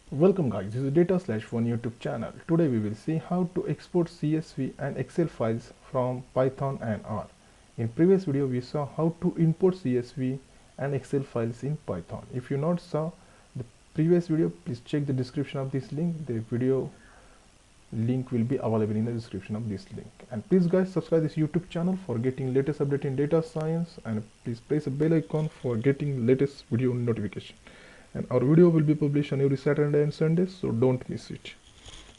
Welcome guys, this is Data/One YouTube channel. Today we will see how to export CSV and Excel files from Python and R. In previous video we saw how to import CSV and Excel files in Python. If you not saw the previous video, please check the description of this link. The video link will be available in the description of this link. And please guys, subscribe this YouTube channel for getting latest update in data science, and please press the bell icon for getting latest video notification. And our video will be published on every Saturday and Sunday, so don't miss it.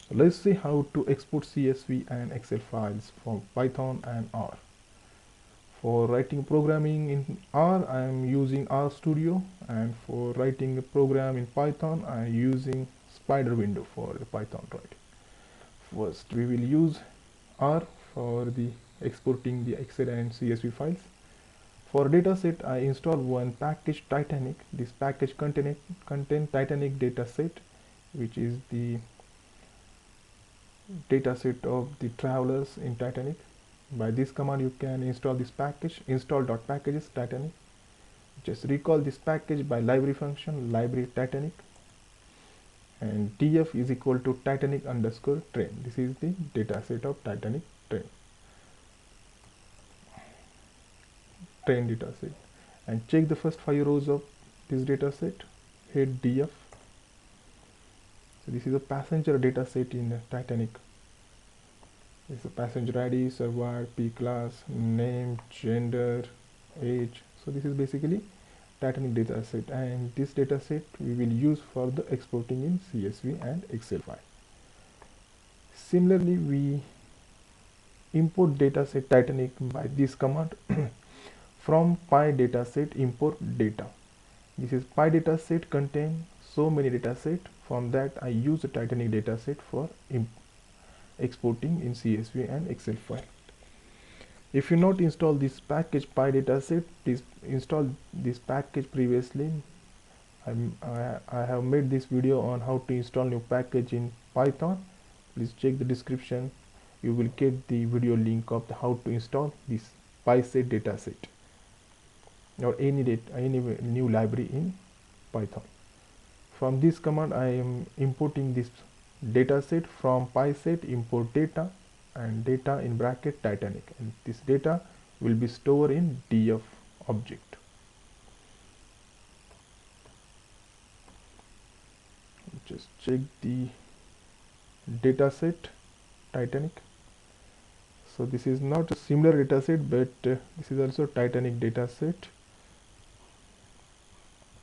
So let's see how to export CSV and Excel files from Python and R. For writing programming in R, I am using RStudio, and for writing a program in Python, I am using Spider window for the Python writing. First, we will use R for the exporting the Excel and CSV files. For dataset, I installed one package Titanic. This package contain Titanic Data Set, which is the dataset of the travelers in Titanic. By this command, you can install this package, install.packages Titanic. Just recall this package by library function, library Titanic, and df is equal to Titanic underscore train. This is the dataset of Titanic train dataset. And check the first 5 rows of this dataset. Hit df. So this is a passenger dataset in Titanic. This is a passenger ID, survived, P class, name, gender, age. So this is basically Titanic dataset, and this dataset we will use for the exporting in CSV and Excel file. Similarly, we import dataset Titanic by this command from py dataset import data. This is py dataset contain so many dataset. From that, I use the Titanic dataset for exporting in CSV and Excel file. If you not install this package py dataset, please install this package previously. I have made this video on how to install new package in Python. Please check the description. You will get the video link of how to install this PySet dataset or any new library in Python. From this command, I am importing this dataset from PySet import data, and data in bracket Titanic, and this data will be stored in df object. Just check the dataset Titanic. So this is not a similar dataset, but this is also Titanic dataset.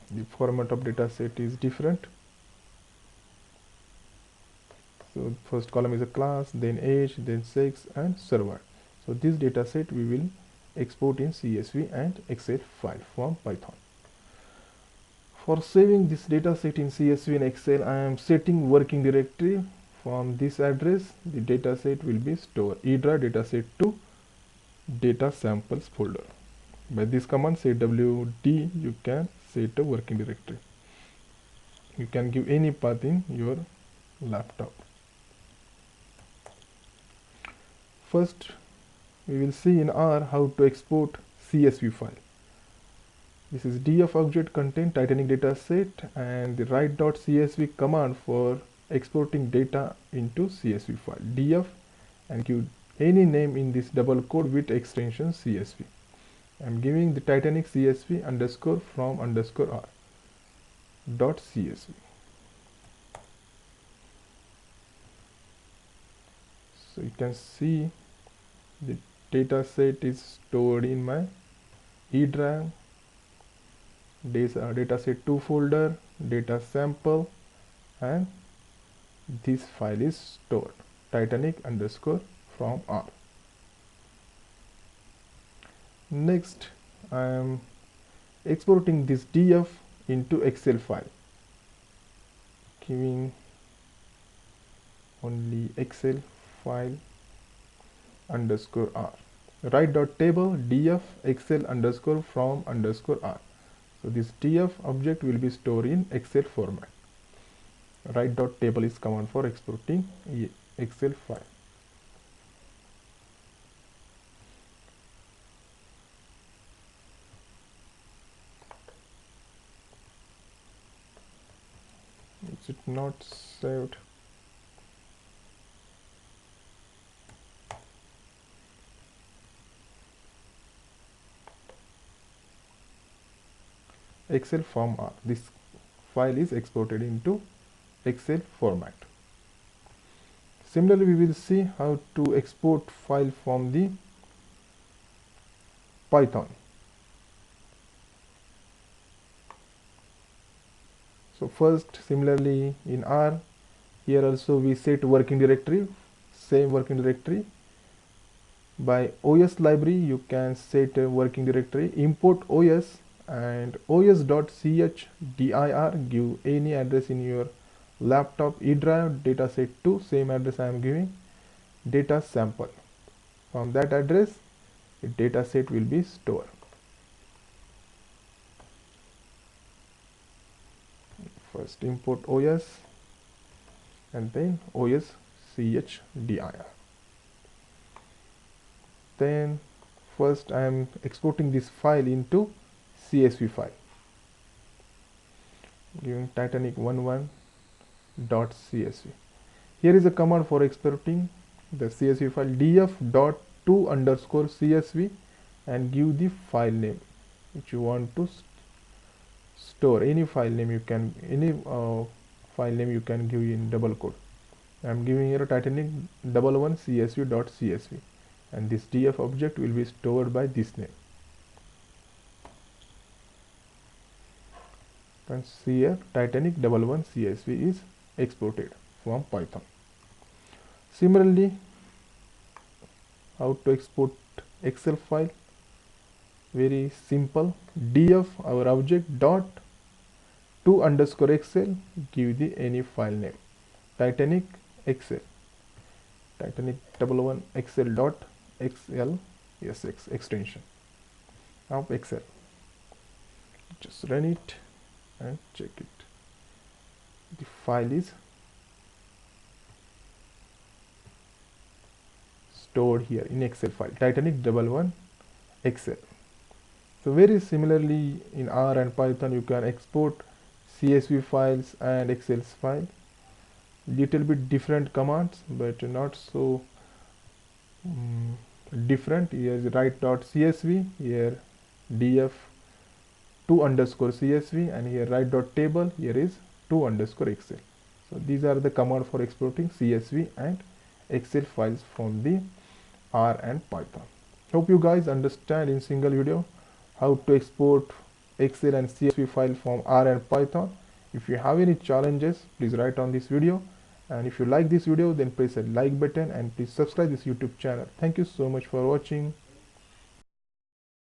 The format of dataset is different. So first column is a class, then age, then sex, and server. So this dataset we will export in CSV and Excel file from Python. For saving this dataset in CSV and Excel, I am setting working directory. From this address, the dataset will be stored. eDrive dataset to data samples folder. By this command cwd, you can set a working directory. You can give any path in your laptop. First, we will see in R how to export CSV file. This is df object contain Titanic dataset, and the write.csv command for exporting data into CSV file. df and give any name in this double quote with extension CSV. I am giving the Titanic CSV underscore from underscore R dot CSV. So you can see the data set is stored in my eDrive dataset 2 folder, data sample, and this file is stored Titanic underscore from R. Next, I am exporting this df into Excel file, giving only Excel file underscore R. Write.table df Excel underscore from underscore R. So this df object will be stored in Excel format. Write.table is command for exporting Excel file. Is it not saved? Excel form R. This file is exported into Excel format. Similarly, we will see how to export file from the Python. So first, similarly in R, here also we set working directory, same working directory. By OS library, you can set a working directory, import OS, and os.chdr give any address in your laptop E drive dataset to same address I am giving, data sample. From that address, a dataset will be stored. First import OS and then OS chdr. Then first I am exporting this file into CSV file, giving Titanic11.csv. Here is a command for exporting the CSV file, df.to_csv, and give the file name which you want to store. Any file name you can, give in double quote. I am giving here Titanic11csv.csv, and this df object will be stored by this name. And see here Titanic11csv is exported from Python. Similarly, how to export Excel file? Very simple. Df our object dot to_excel, give the any file name, Titanic Excel, Titanic11 excel.xl, extension of Excel. Just run it and check it. The file is stored here in Excel file, Titanic11 Excel. So very similarly in R and Python, you can export CSV files and Excel file. Little bit different commands, but not so different. Here is write.csv, here df to_csv, and here write.table, here is to_excel. So these are the commands for exporting CSV and Excel files from the R and Python. Hope you guys understand in single video how to export Excel and CSV file from R and Python. If you have any challenges, please write on this video, and if you like this video, then press a like button and please subscribe this YouTube channel. Thank you so much for watching.